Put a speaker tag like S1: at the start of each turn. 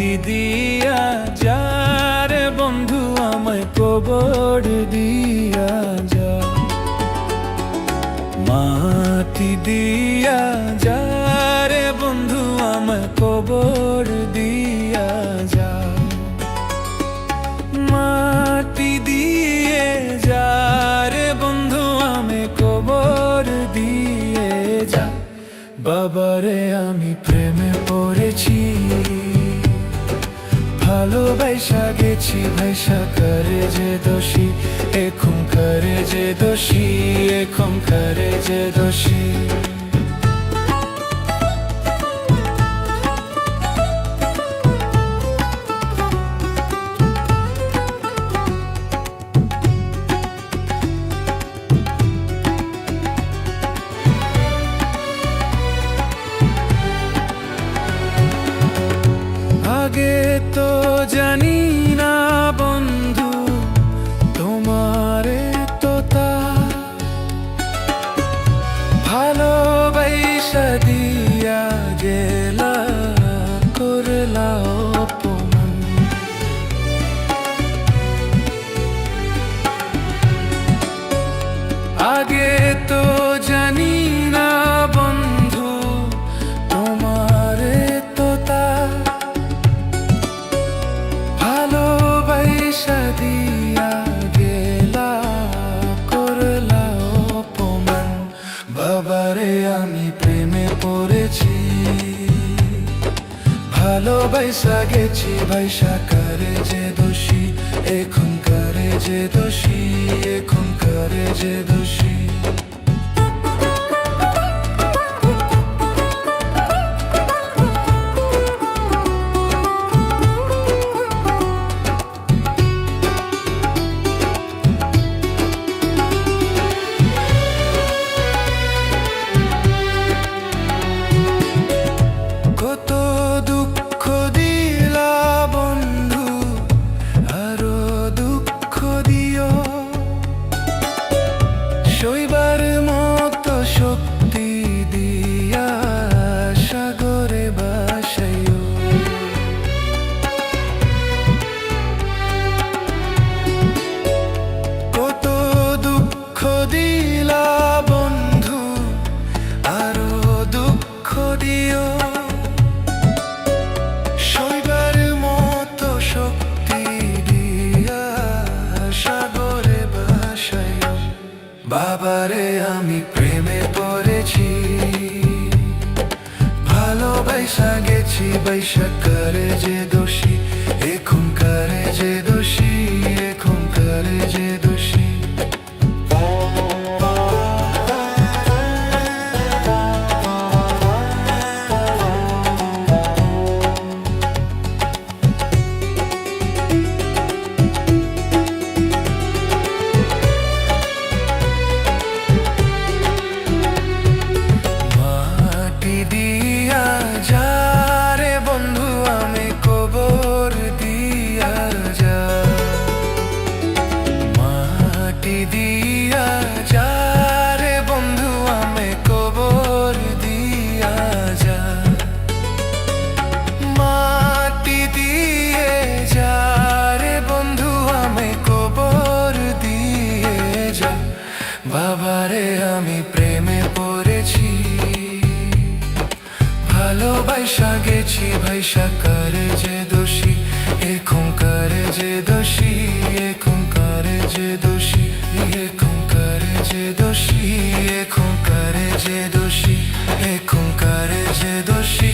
S1: মাটি দিয়া যা রে বন্ধু আমায় কবর দিয়া যা, মাটি দিয়া যা রে বন্ধু আমায় কবর দিয়া যা, মাটি দিয়ে যা রে বন্ধু আমায় কবর দিয়ে যা। বাবারে আমি প্রেমে পড়েছি, ভালোবাসা গেছি ভাইসা করে যে দোষী, এখন করে যে দোষী, এখন করে যে দোষী। আগে তো জানি না বন্ধু তোমারে তো তা ভালোবাসা দিয়া গেলা করলা অপমান। আগে তো জানি না বন্ধু তোমারে তো তা ভালোবাসা দিয়া গেলা করলা অপমান। বাবারে আমি প্রেমে পড়েছি, ভালোবাসা গেছি ভাইসা করে যে দোষী, এখন করে যে দোষী, এখন করে যে দোষী। কত দুঃখ দিলা বন্ধু, আরো দুঃখ দিও, সইবার মতো শক্তি দিয়া সাগরে ভাসাইও। কত দুঃখ দিলা বন্ধু, আরো দুঃখ দিও, সইবার মতো শক্তি দিয়া সাগরে ভাসাইও। বাবারে আমি প্রেমে পড়েছি, ভালোবাসা গেছি বাইসা করে যে দোষী, এখন করে যে দোষী, এখন করে যে দোষী। মাটি দিয়া যা রে বন্ধু আমি কবর দিয়া যা, মাটি দিয়া যা রে বন্ধু আমি কবর দিয়া যা, মাটি দিয়ে যা রে বন্ধু আমি কবর দিয়ে যা। বাবারে আমি প্রেমে পড়েছি, ভালোবাসা গেছি ভাইসা করে যে দোষী, এখন করে যে দোষী, এখন করে যে দোষী, এখন করে যে দোষী, এখন করে যে দোষী, এখন করে যে দোষী।